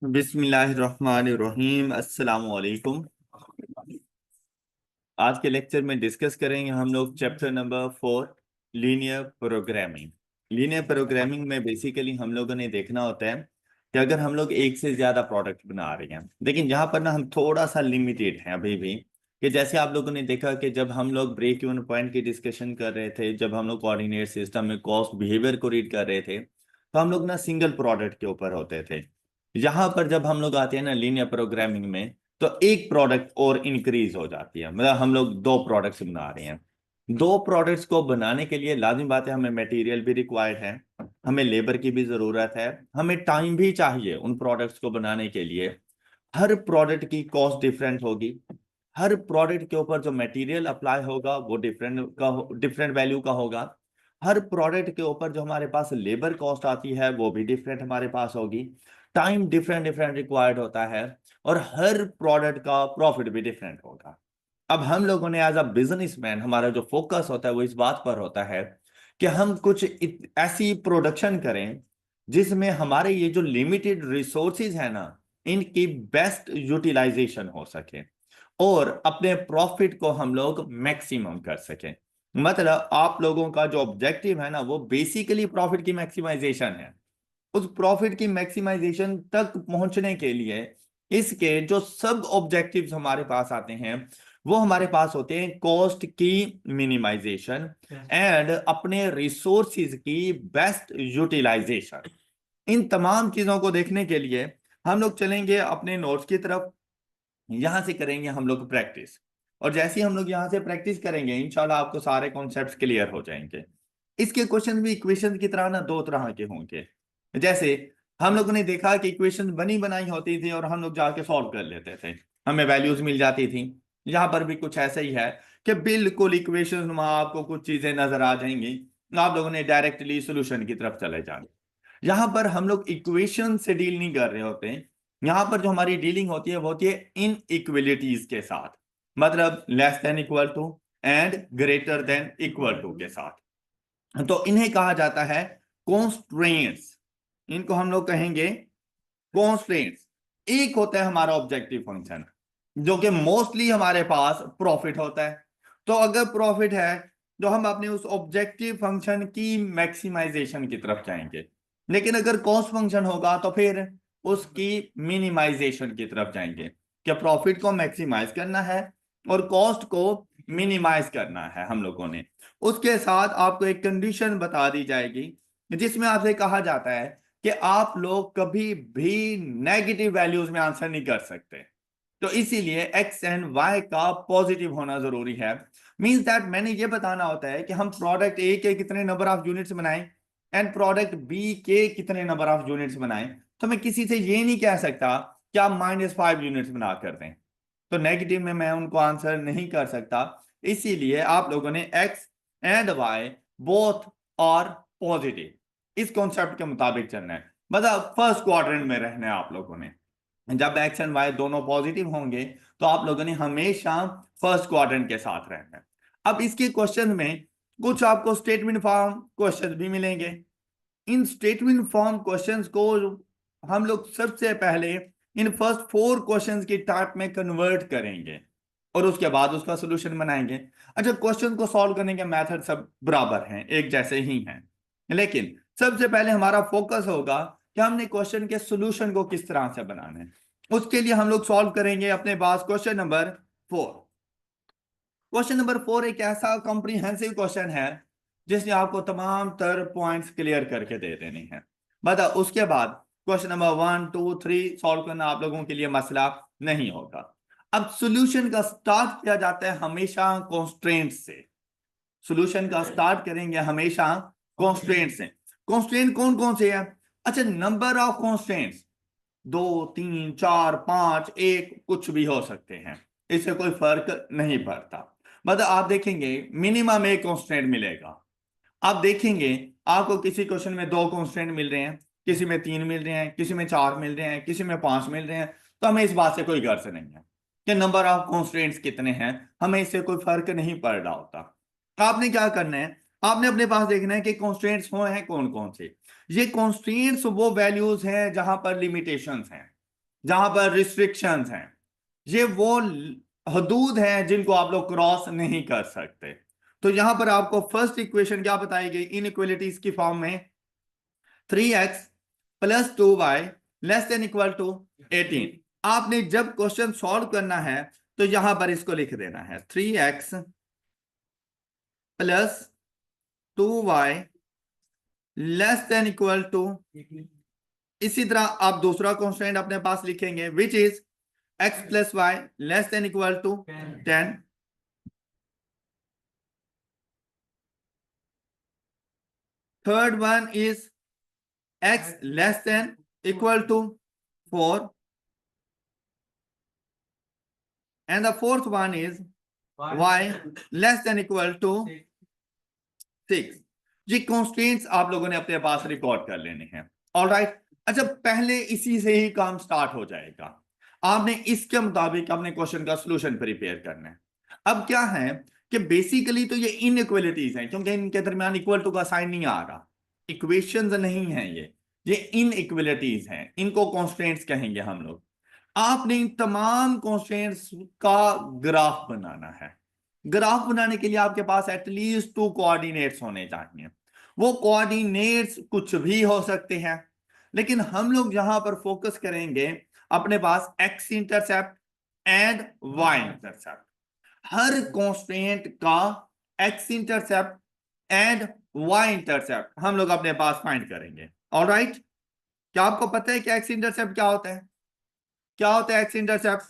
बिस्मिल्लाहिर्रहमानिर्रहीम अस्सलामु अलैकुम। आज के लेक्चर में डिस्कस करेंगे हम लोग chapter number 4, linear programming. Linear programming में बेसिकली हम लोगों ने देखना होता है कि अगर हम लोग एक से ज्यादा प्रोडक्ट बना रहे हैं, लेकिन यहाँ पर ना हम थोड़ा सा लिमिटेड हैं अभी भी। कि जैसे आप लोगों ने देखा कि जब हम लोग ब्रेक इवन पॉइंट की डिस्कशन कर रहे थे, जब हम लोग कोऑर्डिनेट सिस्टम में कॉस्ट बिहेवियर को रीड कर रहे थे, तो हम लोग ना सिंगल प्रोडक्ट के ऊपर होते थे। यहाँ पर जब हम लोग आते हैं ना लीनियर प्रोग्रामिंग में, तो एक प्रोडक्ट और इंक्रीज हो जाती है। मतलब हम लोग दो प्रोडक्ट्स बना रहे हैं। दो प्रोडक्ट्स को बनाने के लिए लाजिम बात है, हमें मटेरियल भी रिक्वायर्ड है, हमें लेबर की भी जरूरत है, हमें टाइम भी चाहिए उन प्रोडक्ट्स को बनाने के लिए। हर प्रोडक्ट की कॉस्ट डिफरेंट होगी। हर प्रोडक्ट के ऊपर जो मटेरियल अप्लाई होगा वो डिफरेंट वैल्यू का होगा। हर प्रोडक्ट के ऊपर जो हमारे पास लेबर कॉस्ट आती है वो भी डिफरेंट हमारे पास होगी। टाइम डिफरेंट डिफरेंट रिक्वायर्ड होता है, और हर प्रोडक्ट का प्रॉफिट भी डिफरेंट होगा। अब हम लोगों ने एज अ बिजनेसमैन हमारा जो फोकस होता है वो इस बात पर होता है कि हम कुछ ऐसी प्रोडक्शन करें जिसमें हमारे ये जो लिमिटेड रिसोर्सेज है ना, इनकी बेस्ट यूटिलाइजेशन हो सके और अपने प्रॉफिट को हम लोग मैक्सिमम कर सकें। मतलब आप लोगों का जो ऑब्जेक्टिव है ना वो बेसिकली प्रॉफिट की मैक्सिमाइजेशन है। उस प्रॉफिट की मैक्सिमाइजेशन तक पहुंचने के लिए इसके जो सब ऑब्जेक्टिव्स हमारे पास आते हैं वो हमारे पास होते हैं कॉस्ट की मिनिमाइजेशन एंड अपने रिसोर्सेज की बेस्ट यूटिलाइजेशन। इन तमाम चीजों को देखने के लिए हम लोग चलेंगे अपने नोट्स की तरफ। यहां से करेंगे हम लोग प्रैक्टिस, और जैसे ही हम लोग यहां से प्रैक्टिस करेंगे इंशाल्लाह आपको सारे कॉन्सेप्ट्स क्लियर हो जाएंगे। इसके क्वेश्चन भी इक्वेशन की तरह ना दो तरह के होंगे। जैसे हम लोगों ने देखा कि इक्वेशन बनी बनाई होती थी और हम लोग जाके सॉल्व कर लेते थे, हमें वैल्यूज मिल जाती थी। यहां पर भी कुछ ऐसा ही है कि बिल्कुल इक्वेशन में आपको कुछ चीजें नजर आ जाएंगी, आप लोगों ने डायरेक्टली सोल्यूशन की तरफ चले जाना। यहां पर हम लोग इक्वेशन से डील नहीं कर रहे होते। यहां पर जो हमारी डीलिंग होती है वो होती है इन इक्वलिटीज के साथ, मतलब less than equal to and greater than equal to के साथ। तो इन्हें कहा जाता है कॉन्स्ट्रेंट्स। इनको हम लोग कहेंगे कॉन्स्ट्रेंट्स। एक होता है हमारा ऑब्जेक्टिव फंक्शन जो कि मोस्टली हमारे पास प्रॉफिट होता है। तो अगर प्रॉफिट है तो हम अपने उस ऑब्जेक्टिव फंक्शन की मैक्सिमाइजेशन की तरफ जाएंगे, लेकिन अगर कॉस्ट फंक्शन होगा तो फिर उसकी मिनिमाइजेशन की तरफ जाएंगे। क्या प्रॉफिट को मैक्सिमाइज करना है और कॉस्ट को मिनिमाइज करना है हम लोगों ने। उसके साथ आपको एक कंडीशन बता दी जाएगी जिसमें आपसे कहा जाता है कि आप लोग कभी भी नेगेटिव वैल्यूज में आंसर नहीं कर सकते। तो इसीलिए एक्स एंड वाई का पॉजिटिव होना जरूरी है। मींस दैट मैंने ये बताना होता है कि हम प्रोडक्ट ए के कितने नंबर ऑफ यूनिट्स बनाएं एंड प्रोडक्ट बी के कितने नंबर ऑफ यूनिट्स बनाएं। तो मैं किसी से ये नहीं कह सकता कि आप -5 यूनिट्स बना कर दें, तो नेगेटिव में मैं उनको आंसर नहीं कर सकता। इसीलिए आप लोगों ने एक्स एंड वाई बोथ और पॉजिटिव इस कॉन्सेप्ट के मुताबिक चलना है। मतलब फर्स्ट क्वाड्रेंट में रहना है आप लोगों ने। जब एक्स एंड वाई दोनों पॉजिटिव होंगे तो आप लोगों ने हमेशा फर्स्ट क्वाड्रेंट के साथ रहना है। अब इसके क्वेश्चन में कुछ आपको स्टेटमेंट फॉर्म क्वेश्चन भी मिलेंगे। इन स्टेटमेंट फॉर्म क्वेश्चंस को हम लोग सबसे पहले इन फर्स्ट 4 क्वेश्चंस की टाइप में कन्वर्ट करेंगे और उसके बाद उसका सोल्यूशन बनाएंगे। अच्छा, क्वेश्चन को सॉल्व करने के मेथड सब बराबर हैं, एक जैसे ही हैं, लेकिन सबसे पहले हमारा फोकस होगा कि हमने क्वेश्चन के सोल्यूशन को किस तरह से बनाना है। उसके लिए हम लोग सॉल्व करेंगे अपने पास क्वेश्चन नंबर 4। क्वेश्चन नंबर 4 एक ऐसा कॉम्प्रिहेंसिव क्वेश्चन है जिसने आपको तमाम तर पॉइंट्स क्लियर करके दे देने हैं। बता उसके बाद क्वेश्चन नंबर 1 2 3 सॉल्व करना आप लोगों के लिए मसला नहीं होगा। अब सॉल्यूशन का स्टार्ट किया जाता है हमेशा कॉन्स्ट्रेंट से। सॉल्यूशन का स्टार्ट करेंगे हमेशा कॉन्स्ट्रेंट से। कॉन्स्ट्रेंट कौन कौन से है? अच्छा, नंबर ऑफ कॉन्स्ट्रेंट्स 2 3 4 5 1 कुछ भी हो सकते हैं, इससे कोई फर्क नहीं पड़ता। मतलब आप देखेंगे मिनिमम एक कॉन्स्टेंट मिलेगा। आप देखेंगे आपको किसी क्वेश्चन में 2 कॉन्स्टेंट मिल रहे हैं, किसी में 3 मिल रहे हैं, किसी में 4 मिल रहे हैं, किसी में 5 मिल रहे हैं, तो हमें इस बात से कोई गर्ज नहीं है कि नंबर ऑफ कॉन्स्टेंट्स कितने हैं, हमें इससे कोई फर्क नहीं पड़ रहा होता। आपने क्या करना है, आपने अपने पास देखना है कि कॉन्स्टेंट्स हो हैं कौन कौन से। ये कॉन्स्टेंट्स वो वैल्यूज हैं जहां पर लिमिटेशंस हैं। जहां पर रिस्ट्रिक्शंस हैं, ये वो हदूद हैं जिनको आप लोग क्रॉस नहीं कर सकते। तो यहां पर आपको फर्स्ट इक्वेशन क्या बताई गई इनइक्वालिटीज की फॉर्म में, 3x plus 2y less than equal to 18। आपने जब क्वेश्चन सॉल्व करना है तो यहां पर इसको लिख देना है 3x plus 2y less than equal to, इसी तरह आप दूसरा कॉन्स्टेंट अपने पास लिखेंगे which is x plus y less than equal to 10। Third one is x less than equal to 4 and the fourth one is y less than equal to 6। ये constants आप लोगों ने अपने पास रिकॉर्ड कर लेने हैं। ऑलराइट, अच्छा पहले इसी से ही काम स्टार्ट हो जाएगा। आपने इसके मुताबिक अपने क्वेश्चन का सॉल्यूशन प्रिपेयर करना है। अब क्या है कि बेसिकली तो ये इनइक्वालिटीज हैं, क्योंकि इनके दरमियान इक्वल टू का साइन नहीं आ रहा, इक्वेशंस नहीं है ये इनइक्वालिटीज हैं, इनको कॉन्स्टेंट्स कहेंगे हम लोग। आपने इन तमाम कॉन्स्टेंट्स का ग्राफ बनाना है। ग्राफ बनाने के लिए आपके पास एटलीस्ट 2 कोऑर्डिनेट्स होने चाहिए। वो कोऑर्डिनेट्स कुछ भी हो सकते हैं, लेकिन हम लोग यहां पर फोकस करेंगे अपने पास X intercept and Y intercept. हर कांस्टेंट का X intercept and Y intercept हम लोग अपने पास फाइंड करेंगे। ऑलराइट, क्या आपको पता है कि एक्स इंटरसेप्ट क्या होता है? क्या होता है x intercept?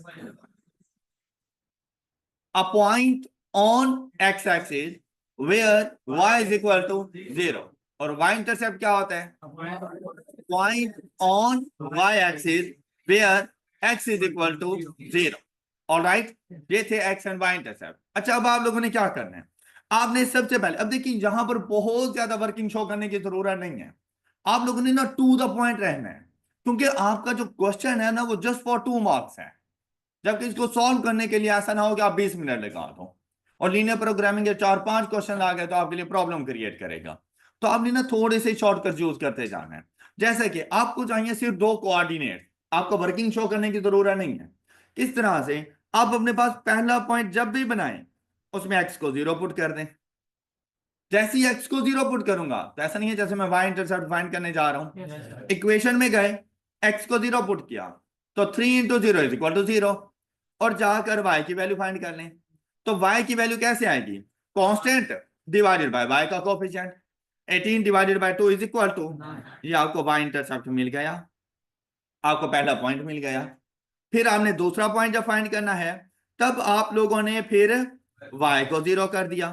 A point on x axis where y is equal to 0। और y इंटरसेप्ट क्या होता है? Point on y axis where x is equal to 0। Alright, ये थे x एंड y इंटरसेप्ट। अच्छा, अब आप लोगों ने क्या करना है? आपने सबसे पहले, अब देखिए यहां पर बहुत ज्यादा वर्किंग शो करने की जरूरत नहीं है, आप लोगों ने ना टू द पॉइंट रहना है, क्योंकि आपका जो क्वेश्चन है ना वो जस्ट फॉर 2 मार्क्स है। जबकि इसको सॉल्व करने के लिए ऐसा ना हो कि आप 20 मिनट लगा दो और लीनियर प्रोग्रामिंग के 4-5 क्वेश्चन आ गए तो आपके लिए प्रॉब्लम क्रिएट करेगा। तो आपने ना थोड़े से शॉर्टकट यूज करते जाना है। जैसे कि आपको चाहिए सिर्फ 2 कोऑर्डिनेट, आपको वर्किंग शो करने की जरूरत नहीं है। किस तरह से? आप अपने पास पहला पॉइंट जब भी बनाएं उसमें एक्स को 0 पुट कर दें। जैसे ही एक्स को 0 पुट करूंगा तो ऐसा नहीं है जैसे मैं वाई इंटरसेप्ट फाइंड करने जा रहा हूं, इक्वेशन में गए, एक्स को 0 पुट किया तो 3 इंटू 0 इज इक्वल टू 0, और जाकर y की वैल्यू फाइंड कर लें। तो y की वैल्यू कैसे आएगी? कांस्टेंट डिवाइडेड बाय y का coefficient. 18 divided by 2 is equal to, ये आपको y इंटरसेप्ट मिल गया, आपको पहला पॉइंट मिल गया। फिर आपने दूसरा पॉइंट जब फाइंड करना है तब आप लोगों ने फिर y को 0 कर दिया।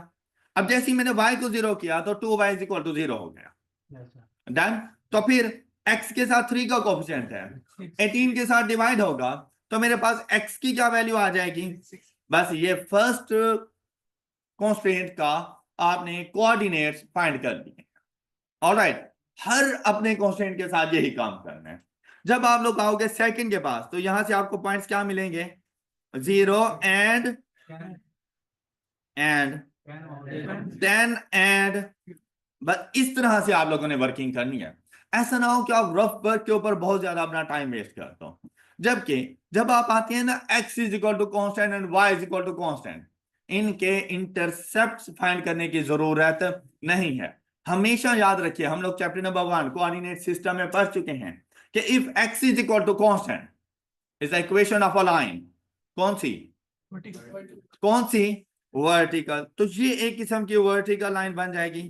अब जैसे ही मैंने y को 0 किया तो 2y इज इक्वल टू 0 हो गया। डन। तो फिर x के साथ 3 का कोएफिशिएंट है, 18 के साथ डिवाइड होगा तो मेरे पास x की क्या वैल्यू आ जाएगी? बस ये फर्स्ट कांस्टेंट का आपने कोऑर्डिनेट्स फाइंड कर दिए। ऑलराइट, हर अपने कांस्टेंट के साथ यही काम करना है। जब आप लोग आओगे सेकंड के पास तो यहां से आपको पॉइंट्स क्या मिलेंगे? 0 एंड 10 एंड, बस इस तरह से आप लोगों ने वर्किंग करनी है। ऐसा ना हो कि आप रफ वर्क के ऊपर बहुत ज्यादा अपना टाइम वेस्ट करते हो। जबकि जब आप आते हैं ना x is equal to constant and y is equal to constant, इनके इंटरसेप्ट फाइंड करने की जरूरत नहीं है। हमेशा याद रखिए, हम लोग चैप्टर नंबर 1 कोऑर्डिनेट सिस्टम में पढ़ चुके हैं कि if x is equal to constant is the equation of a line. कौन सी? कौन सी? वर्टिकल। तो ये एक किस्म की वर्टिकल लाइन बन जाएगी।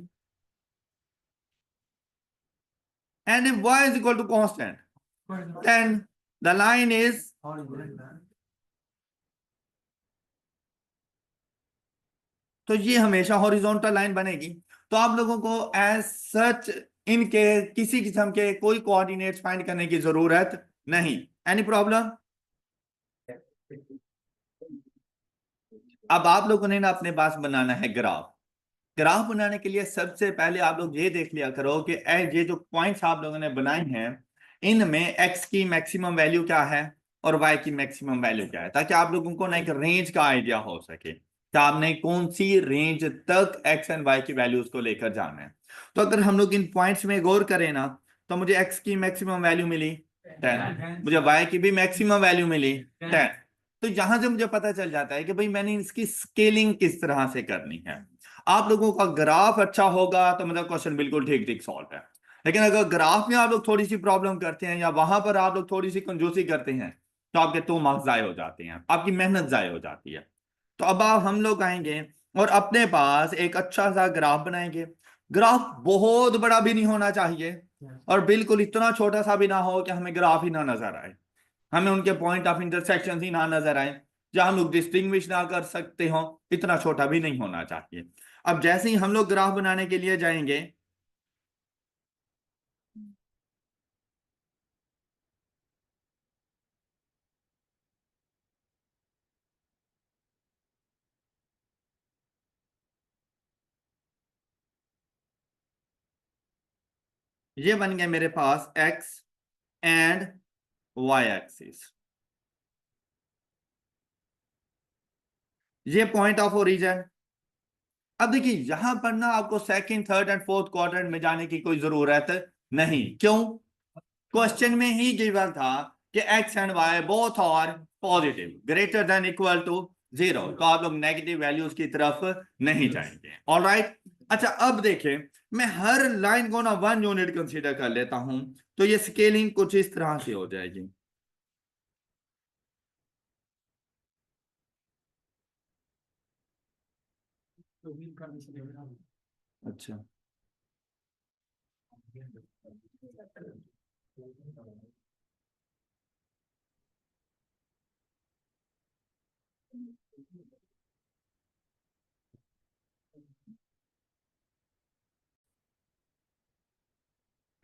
And if y is equal to constant, then the line is तो ये हमेशा हॉरिजॉन्टल लाइन बनेगी। तो आप लोगों को एज सच इनके किसी किस्म के कोई कोऑर्डिनेट्स फाइंड करने की जरूरत नहीं। Any problem? अब आप लोगों ने ना अपने पास बनाना है ग्राफ। ग्राफ बनाने के लिए सबसे पहले आप लोग ये देख लिया करो कि ये जो पॉइंट्स आप लोगों ने बनाए हैं इनमें x की मैक्सिमम वैल्यू क्या है और y की मैक्सिमम वैल्यू क्या है, ताकि आप लोगों को ना एक रेंज का आइडिया हो सके कि आपने कौन सी रेंज तक x एंड y की वैल्यूज को लेकर जाना है। तो अगर हम लोग इन पॉइंट्स में गौर करें ना तो मुझे x की मैक्सिमम वैल्यू मिली 10, मुझे y की भी मैक्सिमम वैल्यू मिली 10। तो यहां से मुझे पता चल जाता है कि भाई मैंने इसकी स्केलिंग किस तरह से करनी है। आप लोगों का ग्राफ अच्छा होगा तो मतलब क्वेश्चन बिल्कुल ठीक ठीक सॉल्व है। लेकिन अगर ग्राफ में आप लोग थोड़ी सी प्रॉब्लम करते हैं या वहां पर आप लोग थोड़ी सी कंजूसी करते हैं तो आपके 2 मार्क्स जाए हो जाते हैं, आपकी मेहनत जाए हो जाती है। तो अब आप हम लोग आएंगे और अपने पास एक अच्छा सा ग्राफ बनाएंगे। ग्राफ बहुत बड़ा भी नहीं होना चाहिए और बिल्कुल इतना छोटा सा भी ना हो कि हमें ग्राफ ही ना नजर आए, हमें उनके पॉइंट ऑफ इंटरसेक्शन ही ना नजर आए, जहां हम लोग डिस्टिंग्विश ना कर सकते हो। इतना छोटा भी नहीं होना चाहिए। अब जैसे ही हम लोग ग्राफ बनाने के लिए जाएंगे, ये बन गया मेरे पास एक्स एंड वाई एक्सिस, ये पॉइंट ऑफ ओरिजिन। अब देखिए यहां पर ना आपको second third and fourth quadrant में जाने की कोई जरूरत नहीं। क्यों? क्वेश्चन में ही गिवन था कि x and y both are positive greater than equal to 0, तो आप लोग नेगेटिव वैल्यूज की तरफ नहीं जाएंगे। All right. अच्छा अब देखें, मैं हर लाइन को ना 1 यूनिट कंसीडर कर लेता हूं, तो ये स्केलिंग कुछ इस तरह से हो जाएगी। अच्छा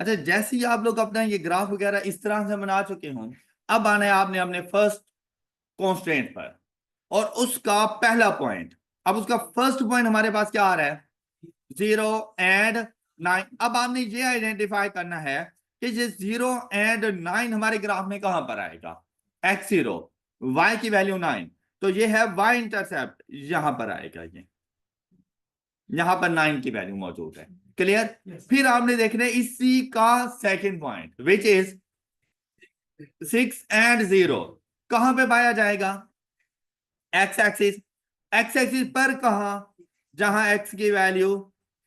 अच्छा, जैसे ही आप लोग अपना ये ग्राफ वगैरह इस तरह से बना चुके हों, अब आना है आपने अपने फर्स्ट कॉन्स्टेंट पर और उसका पहला पॉइंट। अब उसका फर्स्ट पॉइंट हमारे पास क्या आ रहा है? 0 एंड 9। अब आपने ये आइडेंटिफाई करना है कि ये 0 एंड 9 हमारे ग्राफ में कहां पर आएगा। x0, y की वैल्यू 9, तो ये है y इंटरसेप्ट, यहां पर आएगा। ये यहां पर 9 की वैल्यू मौजूद है। क्लियर? फिर आपने देखना है इसी का second point which is 6 and 0, कहां पे पाया जाएगा? X axis. एक्स एक्सिस पर कहा? जहां एक्स की वैल्यू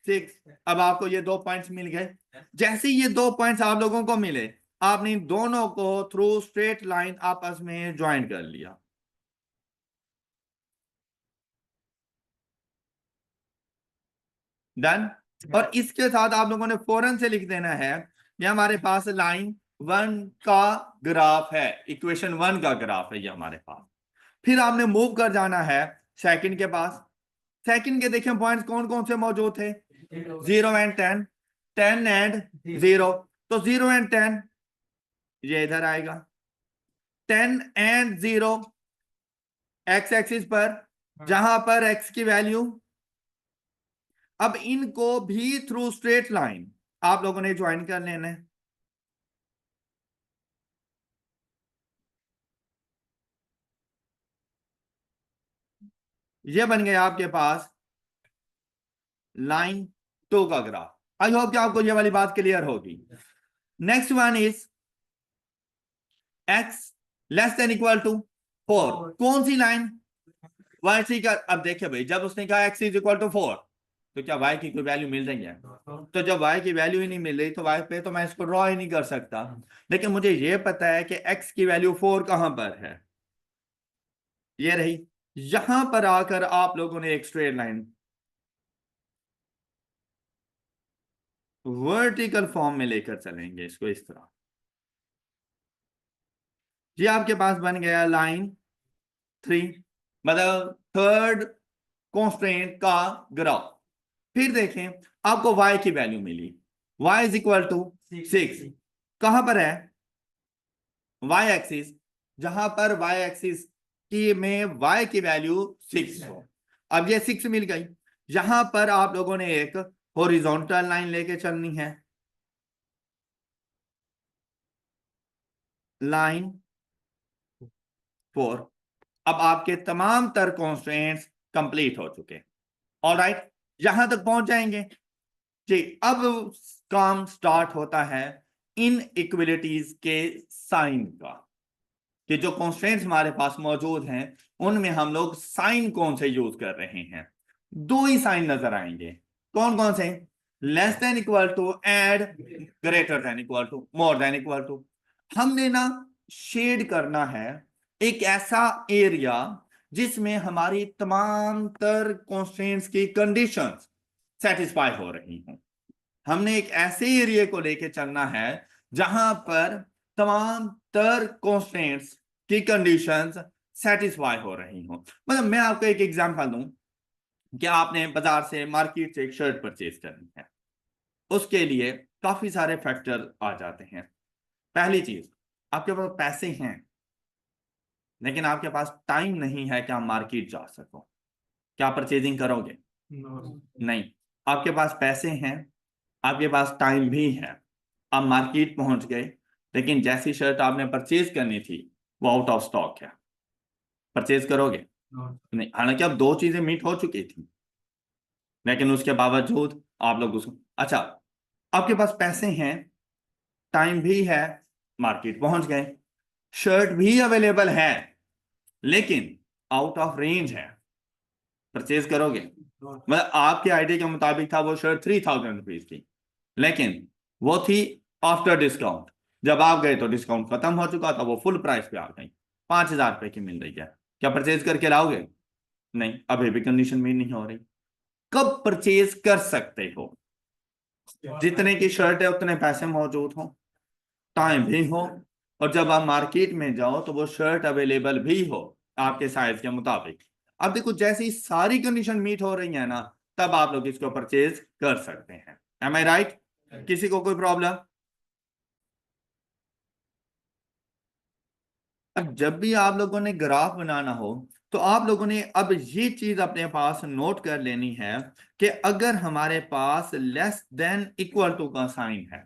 6। अब आपको ये 2 पॉइंट्स मिल गए। जैसे ही ये 2 पॉइंट्स आप लोगों को मिले, आपने इन दोनों को थ्रू स्ट्रेट लाइन आपस में ज्वाइन कर लिया। डन। और इसके साथ आप लोगों ने फौरन से लिख देना है ये हमारे पास लाइन 1 का ग्राफ है, इक्वेशन 1 का ग्राफ है ये हमारे पास। फिर आपने मूव कर जाना है सेकंड के पास। सेकंड के देखें पॉइंट्स कौन कौन से मौजूद थे? 0 एंड 10, 10 एंड 0, तो 0 एंड 10 ये इधर आएगा। 10 एंड 0 एक्स एक्सिस पर, जहां पर एक्स की वैल्यू। अब इनको भी थ्रू स्ट्रेट लाइन आप लोगों ने ज्वाइन कर लेना है। ये बन गया आपके पास लाइन 2 का ग्राफ। आई होप कि आपको ये वाली बात क्लियर होगी। Next one is x less than equal to 4। कौन सी लाइन? वाई सी का। अब देखिए भाई, जब उसने कहा एक्स इज इक्वल टू 4, तो क्या वाई की कोई वैल्यू मिल रही है? तो जब वाई की वैल्यू ही नहीं मिल रही तो वाई पे तो मैं इसको ड्रॉ ही नहीं कर सकता। लेकिन मुझे ये पता है कि एक्स की वैल्यू 4 कहां पर है। ये रही। यहां पर आकर आप लोगों ने एक स्ट्रेट लाइन वर्टिकल फॉर्म में लेकर चलेंगे इसको इस तरह। ये आपके पास बन गया लाइन 3, मतलब थर्ड कॉन्स्ट्रेंट का ग्राफ। फिर देखें, आपको y की वैल्यू मिली, y इज इक्वल टू 6। कहां पर है? y एक्सिस, जहां पर y एक्सिस की में y की वैल्यू 6 हो। अब ये 6 मिल गई। यहां पर आप लोगों ने एक हॉरिजॉन्टल लाइन लेके चलनी है, लाइन 4। अब आपके तमाम तर कॉन्स्ट्रेंट्स कंप्लीट हो चुके। ऑल राइट, यहां तक पहुंच जाएंगे जी। अब काम स्टार्ट होता है इनइक्वलिटीज के साइन का, कि जो कॉन्स्टेंट्स हमारे पास मौजूद हैं उनमें हम लोग साइन कौन से यूज कर रहे हैं। दो ही साइन नजर आएंगे, कौन कौन से? Less than equal to and greater than equal to, more than equal to. हमने ना शेड करना है एक ऐसा एरिया जिसमें हमारी तमाम तर कॉन्स्टेंट्स की कंडीशंस सेटिस्फाई हो रही हों। हमने एक ऐसे एरिया को लेके चलना है जहां पर तमाम तर कॉन्स्टेंट्स की कंडीशंस सेटिस्फाई हो रही हो। मतलब मैं आपको एक एग्जांपल दूं कि आपने बाजार से, मार्केट से एक शर्ट परचेज करनी है, उसके लिए काफी सारे फैक्टर आ जाते हैं। पहली चीज, आपके पास पैसे हैं लेकिन आपके पास टाइम नहीं है कि आप मार्केट जा सको, क्या परचेजिंग करोगे? नहीं। आपके पास पैसे हैं, आपके पास टाइम भी है, आप मार्केट पहुंच गए, लेकिन जैसी शर्ट आपने परचेज करनी थी वो आउट ऑफ स्टॉक है, परचेज करोगे? नहीं। हालांकि अब दो चीजें मीट हो चुकी थी, लेकिन उसके बावजूद आप लोग उसको, अच्छा, आपके पास पैसे हैं, टाइम भी है, मार्केट पहुंच गए, शर्ट भी अवेलेबल है, लेकिन आउट ऑफ रेंज है, परचेज करोगे? मतलब आपके आइडिया के मुताबिक था वो शर्ट 3000 रुपीज की, लेकिन वो थी आफ्टर डिस्काउंट। जब आप गए तो डिस्काउंट खत्म हो चुका था, वो फुल प्राइस पे आ गई, 5000 रुपए की मिल रही है। क्या परचेज करके लाओगे? नहीं, अभी भी कंडीशन मीट नहीं हो रही। कब परचेज कर सकते हो? जितने की शर्ट है उतने पैसे मौजूद हो, टाइम भी हो, और जब आप मार्केट में जाओ तो वो शर्ट अवेलेबल भी हो आपके साइज के मुताबिक। अब देखो, जैसे ही सारी कंडीशन मीट हो रही है ना, तब आप लोग इसको परचेज कर सकते हैं। एम आई राइट? किसी को कोई प्रॉब्लम? अब जब भी आप लोगों ने ग्राफ बनाना हो तो आप लोगों ने अब ये चीज अपने पास नोट कर लेनी है कि अगर हमारे पास लेस देन इक्वल टू का साइन है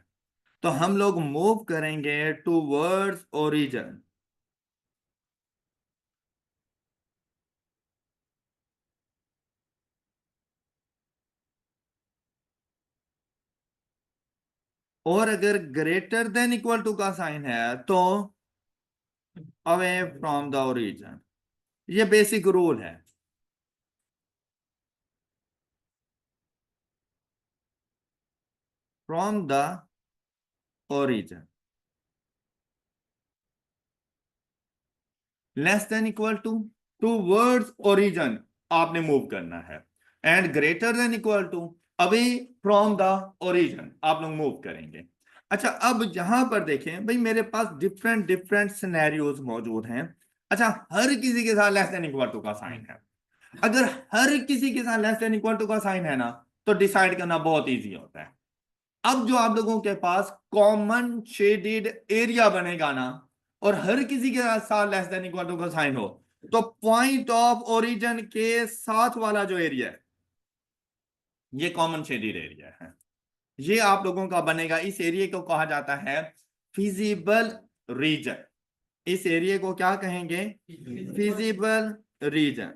तो हम लोग मूव करेंगे टूवर्ड्स ओरिजिन। और अगर ग्रेटर देन इक्वल टू का साइन है तो अवे फ्रॉम द ओरिजिन। ये बेसिक रूल है। From the origin, less than equal to, towards origin आपने मूव करना है, and greater than equal to, away from the origin आप लोग मूव करेंगे। अच्छा, अब यहां पर देखें भाई, मेरे पास डिफरेंट डिफरेंट सिनेरियोज मौजूद हैं। अच्छा, हर किसी के साथ लेस देन इक्वल टू का साइन है। अगर हर किसी के साथ लेस देन इक्वल टू का साइन है ना, तो डिसाइड करना बहुत इजी होता है। अब जो आप लोगों के पास कॉमन शेडेड एरिया बनेगा ना, और हर किसी के साथ लेस देन इक्वल टू का साइन हो, तो पॉइंट ऑफ ओरिजिन के साथ वाला जो एरिया है ये कॉमन शेडेड एरिया है। ये आप लोगों का बनेगा, इस एरिया को कहा जाता है फिजिबल रीजन। इस एरिया को क्या कहेंगे? Feasible region.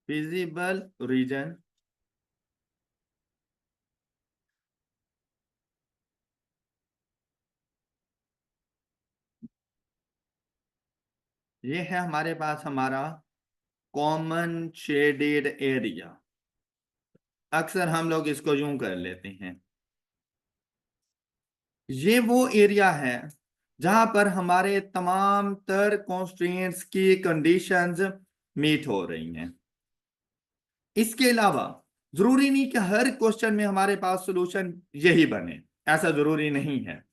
फिजिबल रीजन ये है हमारे पास हमारा कॉमन शेडेड एरिया। अक्सर हम लोग इसको यूं कर लेते हैं, ये वो एरिया है जहां पर हमारे तमाम तर कॉन्स्ट्रेंट्स की कंडीशंस मीट हो रही हैं। इसके अलावा जरूरी नहीं कि हर क्वेश्चन में हमारे पास सॉल्यूशन यही बने, ऐसा जरूरी नहीं है।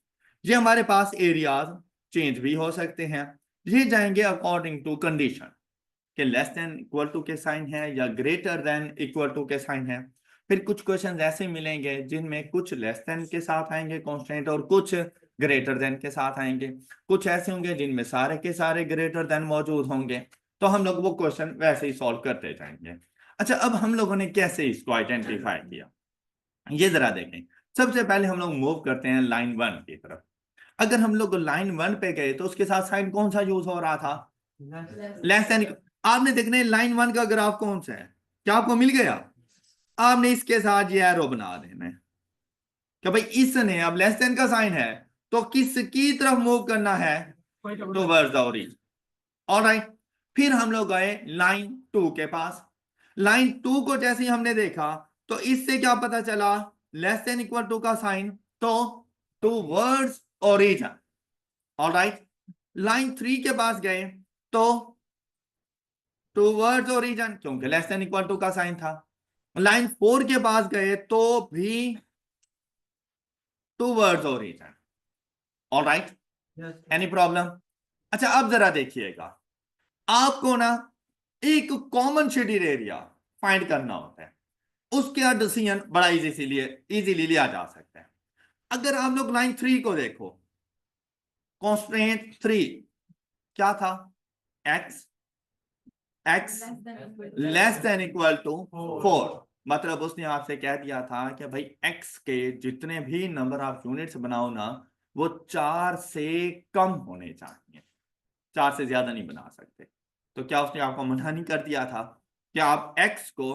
ये हमारे पास एरियाज चेंज भी हो सकते हैं, ये जाएंगे अकॉर्डिंग टू कंडीशन कि लेस देन इक्वल टू के साइन है या ग्रेटर देन इक्वल टू के साइन है। फिर कुछ क्वेश्चन ऐसे मिलेंगे जिनमें कुछ लेस देन के साथ आएंगे कांस्टेंट और कुछ ग्रेटर देन के साथ आएंगे। कुछ ऐसे होंगे जिनमें सारे के सारे ग्रेटर देन मौजूद होंगे, तो हम लोग वो क्वेश्चन वैसे ही सॉल्व करते जाएंगे। अच्छा, अब हम लोगों ने कैसे इसको आइडेंटिफाई किया, ये जरा देखें। सबसे पहले हम लोग मूव करते हैं लाइन 1 की तरफ। अगर हम लोग लाइन 1 पे गए तो उसके साथ साइन कौन सा यूज हो रहा था? Less than. आपने देखना है लाइन 1 का ग्राफ कौन सा है, क्या आपको मिल गया? आपने इसके साथ ये एरो बना देना है कि भाई इसने अब लेस देन का साइन है तो किसकी तरफ मूव करना है, टुवर्ड्स द ओरिजिन। ऑलराइट, फिर हम लोग गए लाइन 2 के पास। लाइन 2 को जैसे ही हमने देखा तो इससे क्या पता चला, लेस देन इक्वल टू का साइन, तो टुवर्ड्स ओरिजिन। ऑलराइट, लाइन 3 के पास गए तो टुवर्ड्स ओरिजिन, क्योंकि लेस देन इक्वल टू का साइन था। लाइन 4 के पास गए तो भी towards origin. Alright, any problem? अच्छा, अब जरा देखिएगा, आपको ना एक कॉमन शेडेड एरिया फाइंड करना होता है, उसका डिसीजन बड़ा इजीली लिया जा सकता है। अगर आप लोग लाइन 3 को देखो, कॉन्स्ट्रेंट 3 क्या था, x less than equal to 4। मतलब उसने आपसे कह दिया था कि भाई एक्स के जितने भी नंबर ऑफ यूनिट्स बनाओ ना, वो 4 से कम होने चाहिए, 4 से ज्यादा नहीं बना सकते। तो क्या उसने आपको मना नहीं कर दिया था कि आप x को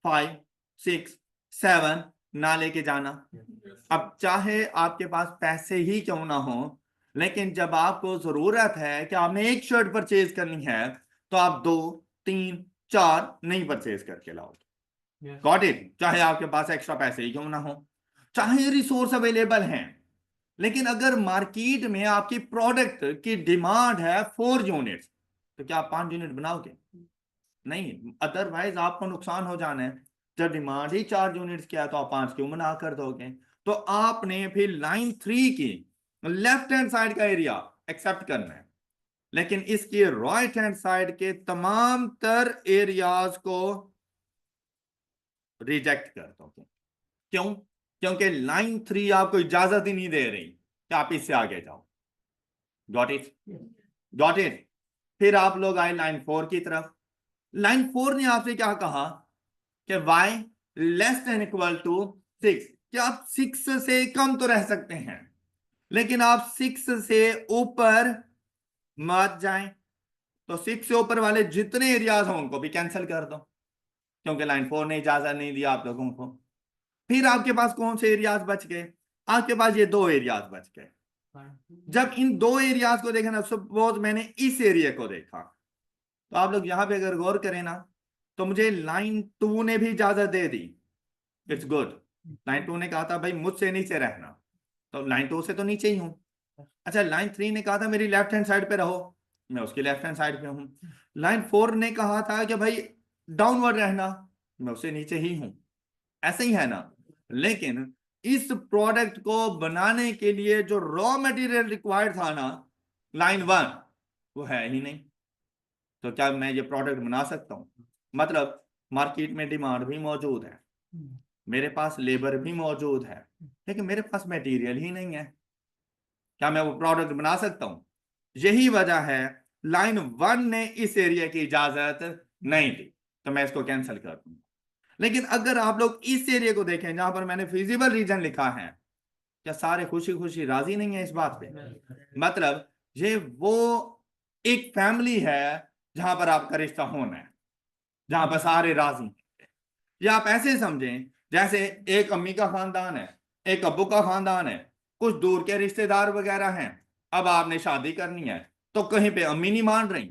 5, 6, 7 ना लेके जाना? अब चाहे आपके पास पैसे ही क्यों ना हो, लेकिन जब आपको जरूरत है कि आपने एक शर्ट परचेज करनी है तो आप 2, 3, 4 नहीं परचेज करके लाओगे। Got it? चाहे आपके पास एक्स्ट्रा पैसे ही क्यों ना हो, चाहे रिसोर्स अवेलेबल हैं, लेकिन अगर मार्केट में आपकी प्रोडक्ट की डिमांड है 4 यूनिट्स, तो क्या आप 5 यूनिट बनाओगे? नहीं, अदरवाइज आपको नुकसान हो जाना है। जब डिमांड ही 4 यूनिट्स की है तो आप 5 क्यों बना कर दोगे? तो आपने फिर लाइन 3 की लेफ्ट हैंड साइड का एरिया एक्सेप्ट करना है, लेकिन इसकी राइट हैंड साइड के तमाम तर एरियाज को रिजेक्ट कर दोगे। क्यों? क्योंकि लाइन 3 आपको इजाजत ही नहीं दे रही कि आप इससे आगे जाओ। Got it? Got it? फिर आप लोग आए लाइन 4 की तरफ। लाइन 4 ने आपसे क्या कहा कि y less than equal to 6। क्या आप 6 से कम तो रह सकते हैं, लेकिन आप 6 से ऊपर मत जाएं। तो 6 से ऊपर वाले जितने एरियाज हों उनको भी कैंसिल कर दो, क्योंकि लाइन 4 ने इजाजत नहीं दिया आप लोगों को। फिर आपके पास कौन से एरियाज बच गए? आपके पास ये 2 एरियाज बच गए। जब इन 2 एरियाज को देखा ना, सपोज मैंने इस एरिया को देखा, तो आप लोग यहां पे अगर गौर करें ना, तो मुझे लाइन 2 ने भी इजाजत दे दी, इट्स गुड। लाइन 2 ने कहा था भाई मुझसे नीचे रहना, तो लाइन 2 से तो नीचे ही हूं। अच्छा, लाइन 3 ने कहा था मेरी लेफ्ट हैंड साइड पे रहो, मैं उसकी लेफ्ट हैंड साइड पे हूं। लाइन 4 ने कहा था कि भाई डाउनवर्ड रहना, मैं उससे नीचे ही हूं। ऐसे ही है ना? लेकिन इस प्रोडक्ट को बनाने के लिए जो रॉ मटेरियल रिक्वायर्ड था ना, लाइन 1, वो है ही नहीं। तो क्या मैं ये प्रोडक्ट बना सकता हूं? मतलब मार्केट में डिमांड भी मौजूद है, मेरे पास लेबर भी मौजूद है, लेकिन मेरे पास मटेरियल ही नहीं है। क्या मैं वो प्रोडक्ट बना सकता हूं? यही वजह है लाइन 1 ने इस एरिया की इजाजत नहीं दी, तो मैं इसको कैंसिल कर दूंगा। लेकिन अगर आप लोग इस एरिया को देखें जहां पर मैंने फिजिबल रीजन लिखा है, क्या सारे खुशी खुशी राजी नहीं है इस बात पे? मतलब ये वो एक फैमिली है जहां पर आपका रिश्ता होना है, जहां पर सारे राजी हैं। या आप ऐसे समझें जैसे एक अम्मी का खानदान है, एक अब्बू का खानदान है, कुछ दूर के रिश्तेदार वगैरह हैं। अब आपने शादी करनी है तो कहीं पे अम्मी नहीं मान रही,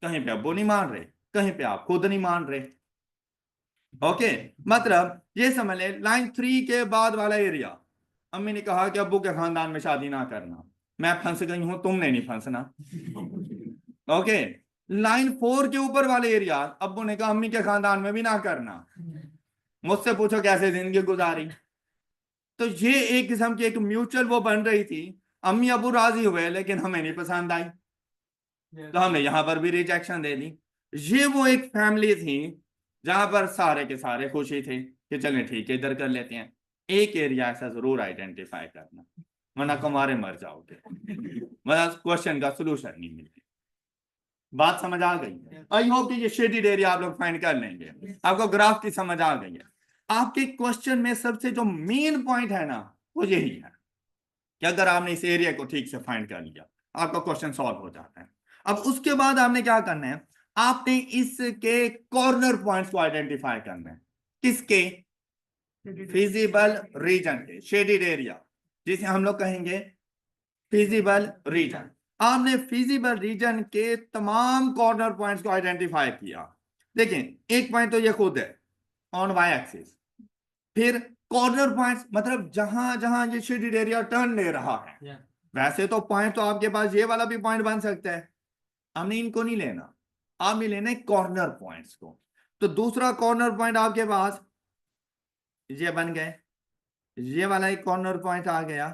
कहीं पे अब्बू नहीं मान रहे, कहीं पे आप खुद नहीं मान रहे। ओके, मतलब ये समझ ले लाइन 3 के बाद वाला एरिया, अम्मी ने कहा कि अब्बू के खानदान में शादी ना करना, मैं फंस गई हूं, तुमने नहीं फंसना। ओके, लाइन 4 के ऊपर वाले एरिया, अब्बू ने कहा अम्मी के खानदान में भी ना करना, मुझसे पूछो कैसे जिंदगी गुजारी। तो ये एक किस्म की एक म्यूचुअल वो बन रही थी, अम्मी अबू राजी हुए लेकिन हमें नहीं पसंद आई, तो हमने यहां पर भी रिजेक्शन दे दी। ये वो एक फैमिली थी जहां पर सारे के सारे खुशी थे कि चलें ठीक है इधर कर लेते हैं। एक एरिया ऐसा जरूर आइडेंटिफाई करना, वरना कुमारे मर जाओगे, मतलब क्वेश्चन का सोल्यूशन नहीं मिलेगा। बात समझ आ गई? आई होप कि ये शेडेड एरिया आप लोग फाइंड कर लेंगे, आपको ग्राफ की समझ आ गई है। आपके क्वेश्चन में सबसे जो मेन पॉइंट है ना, वो यही है कि अगर आपने इस एरिया को ठीक से फाइंड कर लिया, आपका क्वेश्चन सॉल्व हो जाता है। अब उसके बाद आपने क्या करना है, आपने इसके कॉर्नर पॉइंट्स को आइडेंटिफाई करना है। किसके? फिजिबल रीजन के शेडेड एरिया, जिसे हम लोग कहेंगे फिजिबल रीजन। आपने फिजिबल रीजन के तमाम कॉर्नर पॉइंट्स को आइडेंटिफाई किया। देखिए एक पॉइंट तो ये खुद है ऑन वाई एक्सिस, फिर कॉर्नर पॉइंट्स मतलब जहां जहां ये शेडेड एरिया टर्न ले रहा है। वैसे तो पॉइंट तो आपके पास ये वाला भी पॉइंट बन सकता है, हमने इनको नहीं लेना, आपने लेना है कॉर्नर पॉइंट्स को। तो दूसरा कॉर्नर पॉइंट आपके पास ये बन गए, ये वाला एक कॉर्नर पॉइंट आ गया,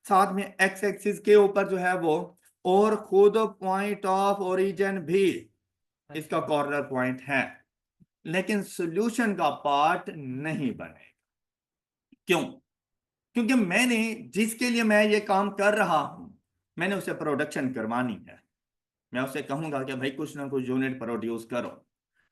साथ में एक्स एक्सिस के ऊपर जो है वो, और खुद पॉइंट ऑफ ओरिजिन भी इसका कॉर्नर पॉइंट है, लेकिन सॉल्यूशन का पार्ट नहीं बनेगा। क्यों? क्योंकि मैंने जिसके लिए मैं ये काम कर रहा हूं, मैंने उसे प्रोडक्शन करवानी है। मैं उससे कहूंगा कि भाई कुछ ना कुछ यूनिट प्रोड्यूस करो।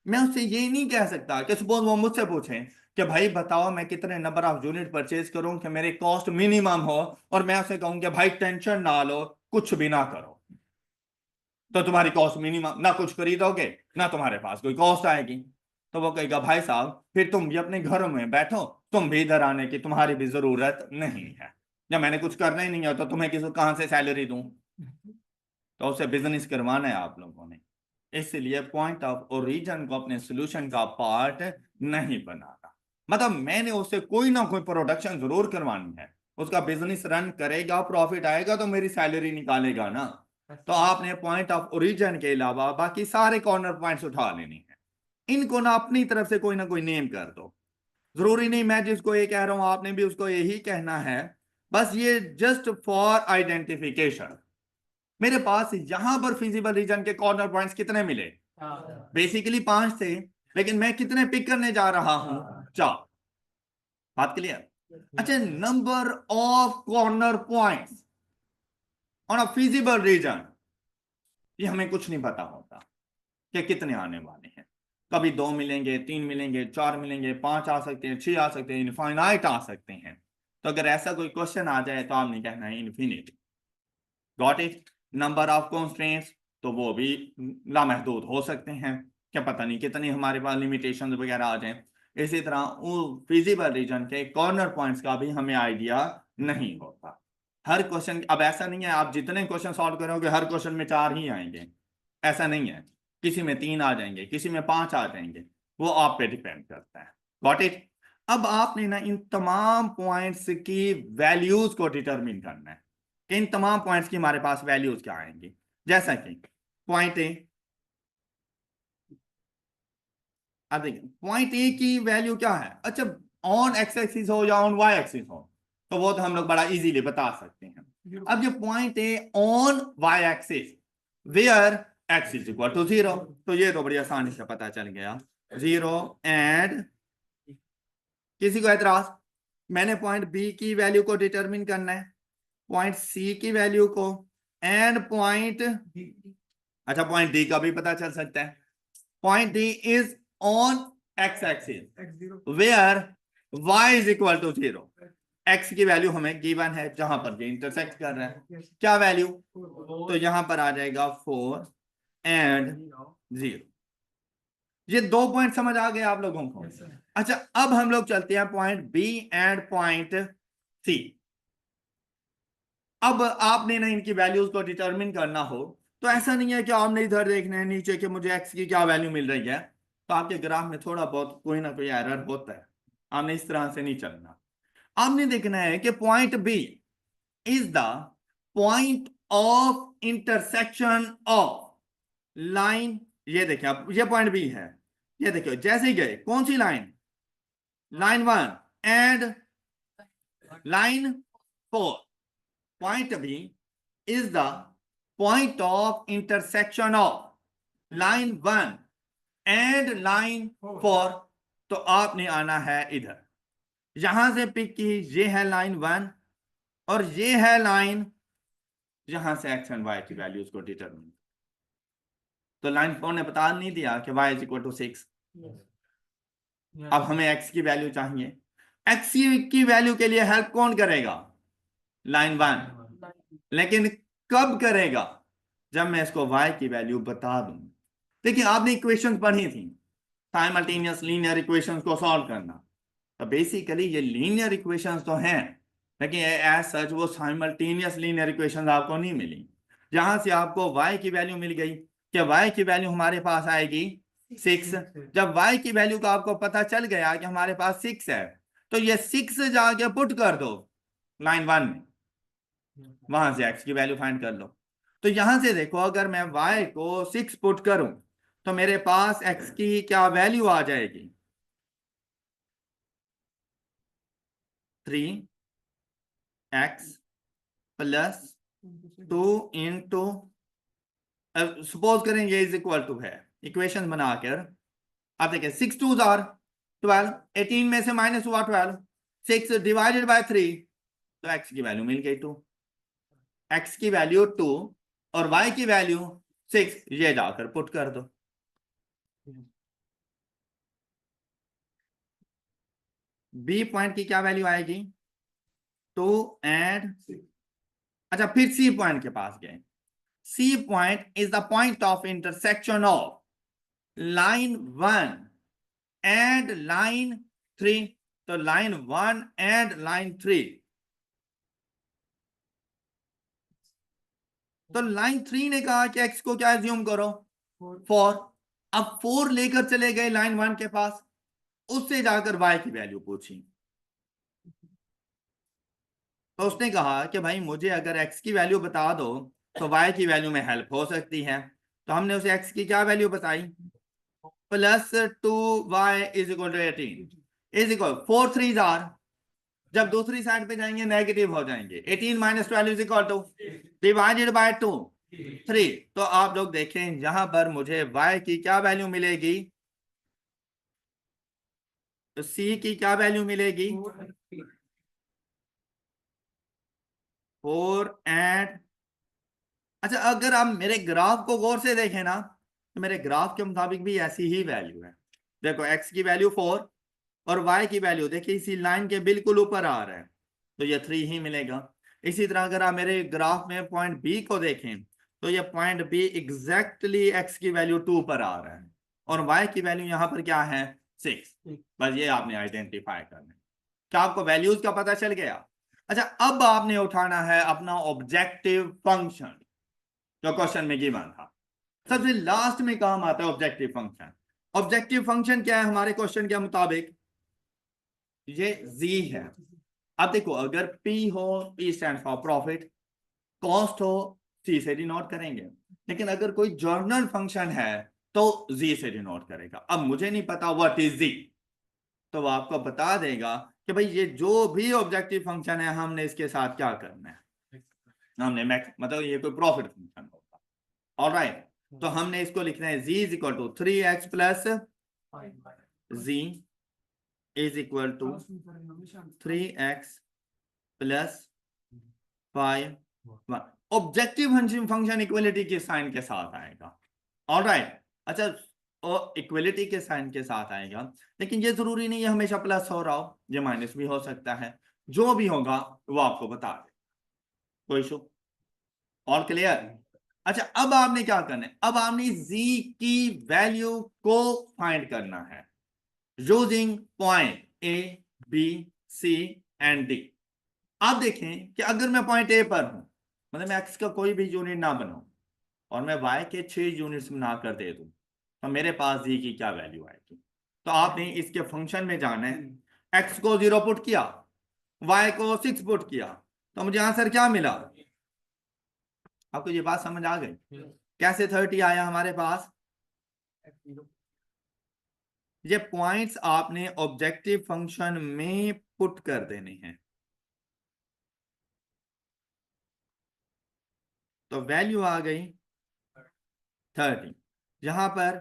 मैं उससे ये नहीं कह सकता कि सपोज वो मुझसे पूछें कि भाई बताओ मैं कितने नंबर ऑफ यूनिट परचेज करूं कि मेरे कॉस्ट मिनिमम हो, और मैं उसे कहूं कि भाई टेंशन ना लो, कुछ भी ना करो, तो तुम्हारी कॉस्ट मिनिमम, ना कुछ खरीदोगे ना तुम्हारे पास कोई कॉस्ट आएगी। तो वो कहेगा भाई साहब फिर तुम भी अपने घरों में बैठो, तुम भी इधर आने की तुम्हारी भी जरूरत नहीं है, जब मैंने कुछ करना ही नहीं है तो तुम्हें किसी कहां से सैलरी दूं। तो उसे बिजनेस करवाना है आप लोगों ने, इसलिए पॉइंट ऑफ ओरिजिन को अपने सोल्यूशन का पार्ट नहीं बनाना। मतलब मैंने उससे कोई ना कोई प्रोडक्शन जरूर करवानी है, उसका बिजनेस रन करेगा, प्रॉफिट आएगा तो मेरी सैलरी निकालेगा ना। तो आपने पॉइंट ऑफ ओरिजिन के अलावा बाकी सारे कॉर्नर पॉइंट्स उठा लेने हैं, इनको ना अपनी तरफ से कोई ना कोई नेम कर दो। जरूरी नहीं मैं जिसको ये कह रहा हूं आपने भी उसको यही कहना है, बस ये जस्ट फॉर आइडेंटिफिकेशन। मेरे पास यहां पर फिजिबल रीजन के कॉर्नर पॉइंट्स कितने मिले? बेसिकली 5 थे, लेकिन मैं कितने पिक करने जा रहा हूं? 4। बात क्लियर? अच्छा, number of corner points on a feasible region, ये हमें कुछ नहीं पता होता कि कितने आने वाले हैं। कभी 2 मिलेंगे, 3 मिलेंगे, 4 मिलेंगे, 5 आ सकते हैं, 6 आ सकते हैं, इनफाइनाइट आ सकते हैं। तो अगर ऐसा कोई क्वेश्चन आ जाए तो आपने कहना है infinite. Got it? Number of constraints तो वो भी लामहदूद हो सकते हैं, क्या पता नहीं कितनी हमारे पास लिमिटेशन वगैरह आ जाए। इसी तरह वो फिजिबल रीजन के कॉर्नर पॉइंट्स का भी हमें आइडिया नहीं होता। हर क्वेश्चन, अब ऐसा नहीं है आप जितने क्वेश्चन सॉल्व करोगे हर क्वेश्चन में 4 ही आएंगे, ऐसा नहीं है। किसी में 3 आ जाएंगे, किसी में 5 आ जाएंगे, वो आप पे डिपेंड करता है। Got it? अब आपने ना इन तमाम पॉइंट्स की वैल्यूज को डिटरमिन करना है कि इन तमाम पॉइंट्स की हमारे पास वैल्यूज क्या आएंगी। जैसा कि पॉइंट ए, अब देखिए पॉइंट ए की वैल्यू क्या है। अच्छा, ऑन एक्स एक्सिस हो या ऑन वाई एक्सिस हो तो वो तो हम लोग बड़ा इजीली बता सकते हैं। अब ये point A on y axis where x is equal to 0, तो ये तो बड़ी आसानी से पता चल गया 0 एंड, किसी को एतराज? मैंने पॉइंट बी की वैल्यू को डिटरमिन करना है, पॉइंट सी की वैल्यू को, एंड पॉइंट, अच्छा पॉइंट डी का भी पता चल सकता है। Point D is on x axis where y is equal to 0। X की वैल्यू हमें गिवन है जहां पर ये इंटरसेक्ट कर रहा है, क्या वैल्यू? तो यहां पर आ जाएगा 4 एंड 0। ये 2 पॉइंट समझ आ गए आप लोगों को? अच्छा, अब हम लोग चलते हैं point B and point C. अब आपने ना इनकी वैल्यूज को डिटरमिन करना हो तो ऐसा नहीं है कि आपने इधर देखना है नीचे कि मुझे एक्स की क्या वैल्यू मिल रही है, तो आपके ग्राफ में थोड़ा बहुत कोई ना कोई एरर होता है। आपने इस तरह से नहीं चलना, आपने देखना है कि point B is the point of intersection of line, ये देखिए आप, ये पॉइंट बी है, ये देखिए जैसे ही गए कौन सी line? Line 1 and line 4। Point B is the point of intersection of line 1 and line 4। तो आपने आना है इधर, यहां से पिक की, ये है लाइन 1 और ये है लाइन, यहां से एक्स एंड वाई की वैल्यूज को डिटरमिन। तो लाइन 4 ने बता नहीं दिया कि y इज इक्वल टू 6। अब हमें x की वैल्यू चाहिए, x की वैल्यू के लिए हेल्प कौन करेगा? लाइन 1, लेकिन कब करेगा? जब मैं इसको y की वैल्यू बता दूं। देखिए आपने इक्वेशंस पढ़ी थी, साइमल्टेनियस लीनियर इक्वेशंस को सॉल्व करना, तो बेसिकली ये लीनियर इक्वेशंस तो हैं, लेकिन एज सच वो साइमल्टेनियस लीनियर इक्वेशंस आपको नहीं मिली। जहां से आपको y की वैल्यू मिल गई कि y की वैल्यू हमारे पास आएगी 6। जब y की वैल्यू का आपको पता चल गया कि हमारे पास 6 है, तो ये 6 जाके पुट कर दो लाइन 1 में, वहां से x की वैल्यू फाइंड कर लो। तो यहां से देखो, अगर मैं y को 6 पुट करूं तो मेरे पास x की क्या वैल्यू आ जाएगी, 3x प्लस 2 इंटू, सपोज करेंगे इज इक्वल टू है, इक्वेशन बनाकर आप देखिए 6 2 आर 12, 18 में से माइनस हुआ 12, 6 डिवाइडेड बाय 3, तो x की वैल्यू मिल गई 2, x की वैल्यू 2 और y की वैल्यू 6, ये जाकर पुट कर दो। बी पॉइंट की क्या वैल्यू आएगी 2 एंड, अच्छा फिर सी पॉइंट के पास गए। C point is the point of intersection of line 1 and line 3, तो लाइन 1 एंड लाइन 3, तो लाइन 3 ने कहा कि x को क्या एज्यूम करो 4, अब 4 लेकर चले गए लाइन 1 के पास, उससे जाकर y की वैल्यू पूछी, तो उसने कहा कि भाई मुझे अगर x की वैल्यू बता दो तो y की वैल्यू में हेल्प हो सकती है। तो हमने उसे x की क्या वैल्यू बताई, +2y is equal to 18 is equal 4 3 are, जब दूसरी साइड पे जाएंगे नेगेटिव हो जाएंगे, 18 minus 12 is equal to divided by 2 3। तो आप लोग देखें यहां पर मुझे y की क्या वैल्यू मिलेगी, तो c की क्या वैल्यू मिलेगी 4 एंड, अच्छा अगर आप मेरे ग्राफ को गौर से देखें ना, तो मेरे ग्राफ के मुताबिक भी ऐसी ही वैल्यू है। देखो x की वैल्यू 4 और y की वैल्यू देखिए इसी लाइन के बिल्कुल ऊपर आ रहा है, तो ये 3 ही मिलेगा। इसी तरह अगर आप मेरे ग्राफ में पॉइंट बी को देखें, तो ये पॉइंट बी एग्जैक्टली x की वैल्यू 2 पर आ रहा है और y की वैल्यू यहां पर क्या है 6। बस ये आपने आइडेंटिफाई करना है। क्या आपको वैल्यूज का पता चल गया? अच्छा अब आपने उठाना है अपना ऑब्जेक्टिव फंक्शन, जो क्वेश्चन में गिवन था। सबसे लास्ट में काम आता है ऑब्जेक्टिव फंक्शन। ऑब्जेक्टिव फंक्शन क्या है हमारे क्वेश्चन के मुताबिक, ये z है। अब देखो अगर p हो, p stand for profit, cost हो c से डिनोट करेंगे, लेकिन अगर कोई जर्नल फंक्शन है तो z से डिनोट करेगा। अब मुझे नहीं पता व्हाट इज z, तो वो आपको बता देगा कि भाई ये जो भी ऑब्जेक्टिव फंक्शन है हमने इसके साथ क्या करना है, हमने मैक्स मतलब ये कोई प्रॉफिट फंक्शन होगा। ऑलराइट, तो हमने इसको लिखना है z is equal to 3x plus z is equal to 3x plus 5। Objective function equality के साइन के साथ आएगा। ऑलराइट, अच्छा और इक्वलिटी के साइन के साथ आएगा, लेकिन ये जरूरी नहीं है हमेशा प्लस हो रहा हो, ये माइनस भी हो सकता है। जो भी होगा वो आपको बता दे, कोई इशू? और क्लियर? अच्छा अब आपने क्या करना है, अब आपने z की वैल्यू को फाइंड करना है using point A B C and D. आप देखें कि अगर मैं पॉइंट ए पर हूं, मतलब मैं एक्स का कोई भी यूनिट ना बनाऊं और मैं वाई के 6 यूनिट्स बनाकर दे दूं, तो मेरे पास जी की क्या वैल्यू आएगी? तो आपने इसके फंक्शन में जाना है, एक्स को 0 पुट किया, वाई को 6 पुट किया, तो मुझे आंसर क्या मिला? आपको ये बात समझ आ गई कैसे 30 आया हमारे पास? ये पॉइंट्स आपने ऑब्जेक्टिव फंक्शन में पुट कर देने हैं, तो वैल्यू आ गई 30। यहां पर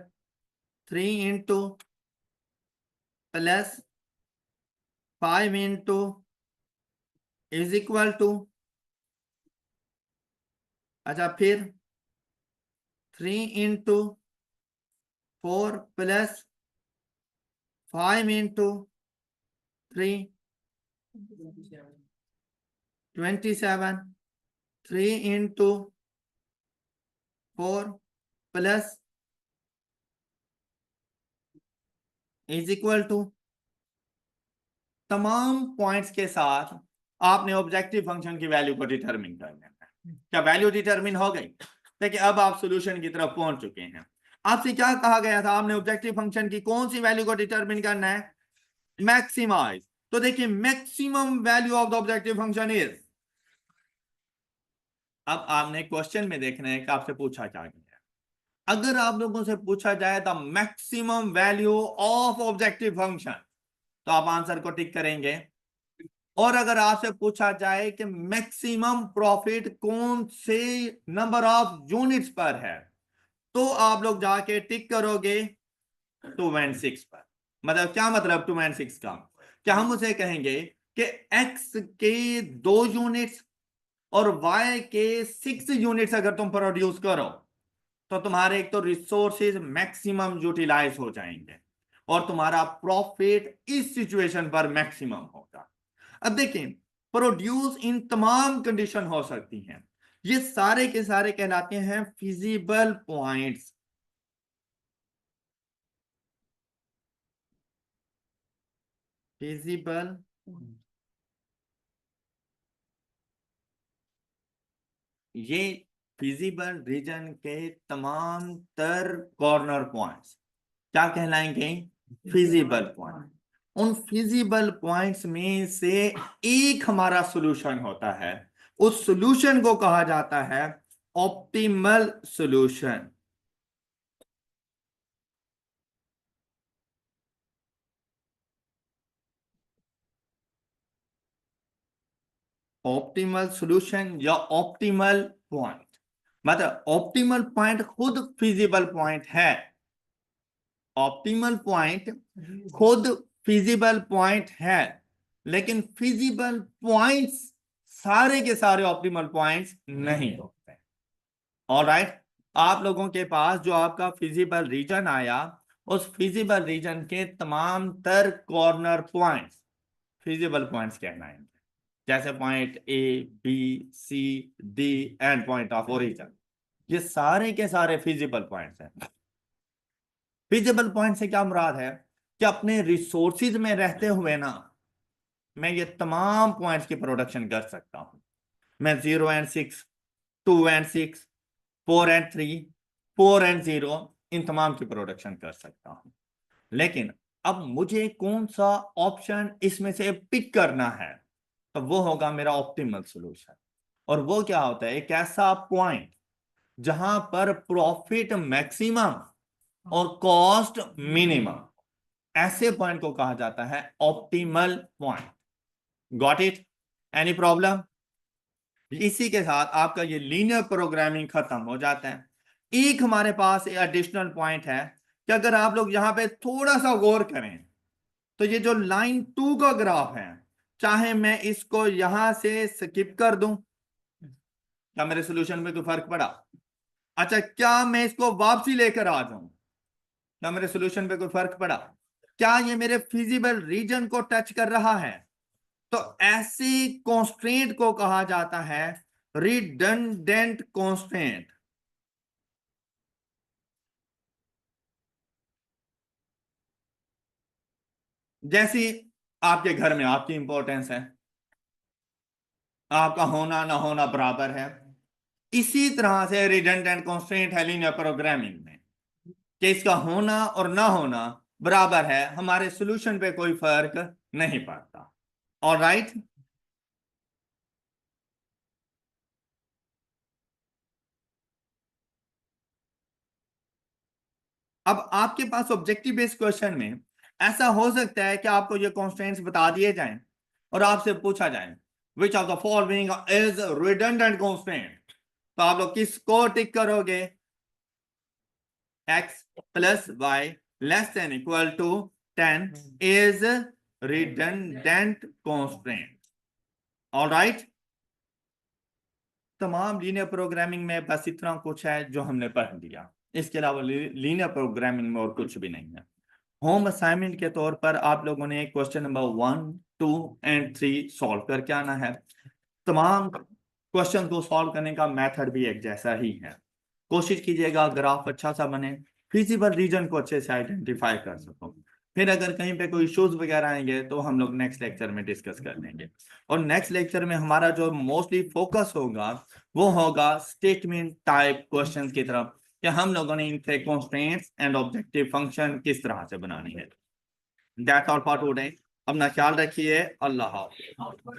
3 into plus 5 into is equal to, अच्छा फिर 3 into 4 plus 5 into 3 27, 3 into 4 plus is equal to तमाम पॉइंट्स के साथ आपने ऑब्जेक्टिव फंक्शन की वैल्यू को डिटरमिन कर लेना है। क्या वैल्यू डिटरमिन हो गई? देखिए अब आप सॉल्यूशन की तरफ पहुंच चुके हैं। आपसे क्या कहा गया था? आपने ऑब्जेक्टिव फंक्शन की कौन सी वैल्यू को डिटरमिन करना है? मैक्सिमाइज। तो देखिए maximum value of the objective function is, अब आपने क्वेश्चन में देखना है कि आपसे पूछा क्या गया है। अगर आप लोगों से पूछा जाए the maximum value of objective function, तो आप आंसर को टिक करेंगे। और अगर आपसे पूछा जाए कि मैक्सिमम प्रॉफिट कौन से नंबर ऑफ यूनिट्स पर है, तो आप लोग जाके टिक करोगे 2 और 6 पर। मतलब क्या मतलब 2 और 6 का? क्या हम उसे कहेंगे कि x के 2 यूनिट्स और y के 6 यूनिट्स अगर तुम प्रोड्यूस करो, तो तुम्हारे एक तो रिसोर्सेज मैक्सिमम यूटिलाइज हो जाएंगे और तुम्हारा प्रॉफिट इस सिचुएशन पर मैक्सिमम होगा। अब देखें, प्रोड्यूस इन तमाम कंडीशन हो सकती हैं। ये सारे के सारे कहलाते हैं फिजिबल पॉइंट्स। फिजिबल, ये फिजिबल रीजन के तमाम तर कॉर्नर पॉइंट्स क्या कहलाएंगे? Feasible point. उन फिजिबल पॉइंट्स में से एक हमारा सॉल्यूशन होता है, उस सॉल्यूशन को कहा जाता है ऑप्टिमल सॉल्यूशन। ऑप्टिमल सॉल्यूशन या ऑप्टिमल पॉइंट, मतलब ऑप्टिमल पॉइंट खुद फिजिबल पॉइंट है। ऑप्टिमल पॉइंट खुद फिजिबल पॉइंट है, लेकिन फिजिबल पॉइंट्स सारे के सारे ऑप्टिमल पॉइंट्स नहीं होते। ऑलराइट, आप लोगों के पास जो आपका फिजिबल रीजन आया, उस फिजिबल रीजन के तमाम तर कॉर्नर पॉइंट्स फिजिबल पॉइंट्स कहलाएंगे। जैसे point A, B, C, D and point of origin, ये सारे के सारे फिजिबल पॉइंट्स हैं। फिजिबल पॉइंट से क्या मुराद है कि अपने रिसोर्सिस में रहते हुए ना मैं ये तमाम पॉइंट्स की प्रोडक्शन कर सकता हूं। मैं 0 और 6, 2 और 6, 4 और 3, 4 और 0 इन तमाम की प्रोडक्शन कर सकता हूं। लेकिन अब मुझे कौन सा ऑप्शन इसमें से पिक करना है, तो वो होगा मेरा ऑप्टिमल सॉल्यूशन। और वो क्या होता है? एक ऐसा पॉइंट जहां पर प्रॉफिट मैक्सिमम और कॉस्ट मिनिमम, ऐसे पॉइंट को कहा जाता है optimal point. Got it? Any problem? इसी के साथ आपका ये लीनियर प्रोग्रामिंग खत्म हो जाता है। एक हमारे पास एडिशनल पॉइंट है कि अगर आप लोग यहां पे थोड़ा सा गौर करें, तो ये जो लाइन 2 का ग्राफ है, चाहे मैं इसको यहां से स्किप कर दूं, क्या मेरे सोल्यूशन में कोई फर्क पड़ा? अच्छा, क्या मैं इसको वापसी लेकर आ जाऊं, क्या मेरे सोल्यूशन पे कोई फर्क पड़ा? क्या ये मेरे फिजिबल रीजन को टच कर रहा है? तो ऐसी कॉन्स्ट्रेंट को कहा जाता है रिडंडेंट कॉन्स्ट्रेंट। जैसी आपके घर में आपकी इंपॉर्टेंस है, आपका होना ना होना बराबर है, इसी तरह से रिडंडेंट कॉन्स्ट्रेंट है लीनियर प्रोग्रामिंग में कि इसका होना और ना होना बराबर है, हमारे सॉल्यूशन पे कोई फर्क नहीं पड़ता। ऑलराइट, अब आपके पास ऑब्जेक्टिव बेस्ड क्वेश्चन में ऐसा हो सकता है कि आपको ये कॉन्स्टेंट्स बता दिए जाएं और आपसे पूछा जाए which of the following is redundant constant, तो आप लोग किसको टिक करोगे? x plus y less than equal to 10 is redundant constant. Alright, तमाम लीनियर प्रोग्रामिंग में बस इतना कुछ है जो हमने पढ़ लिया, इसके अलावा लीनियर प्रोग्रामिंग में और कुछ भी नहीं है। होम असाइनमेंट के तौर पर आप लोगों ने क्वेश्चन नंबर 1, 2 एंड 3 सॉल्व करके आना है। तमाम क्वेश्चन को सॉल्व करने का मेथड भी एक जैसा ही है। कोशिश कीजिएगा ग्राफ अच्छा सा बने, फिजिबल रीजन को अच्छे से आइडेंटिफाई कर सको। फिर अगर कहीं पे कोई इश्यूज वगैरह आएंगे तो हम लोग नेक्स्ट लेक्चर में डिस्कस कर लेंगे। और नेक्स्ट लेक्चर में हमारा जो मोस्टली फोकस होगा वो होगा स्टेटमेंट टाइप क्वेश्चंस की तरफ, कि हम लोगों ने इनसे कंस्ट्रेंट्स एंड ऑब्जेक्टिव फंक्शन किस तरह से बनानी है। That's all for today. अपना ख्याल रखिए। अल्लाह हाफ़िज़।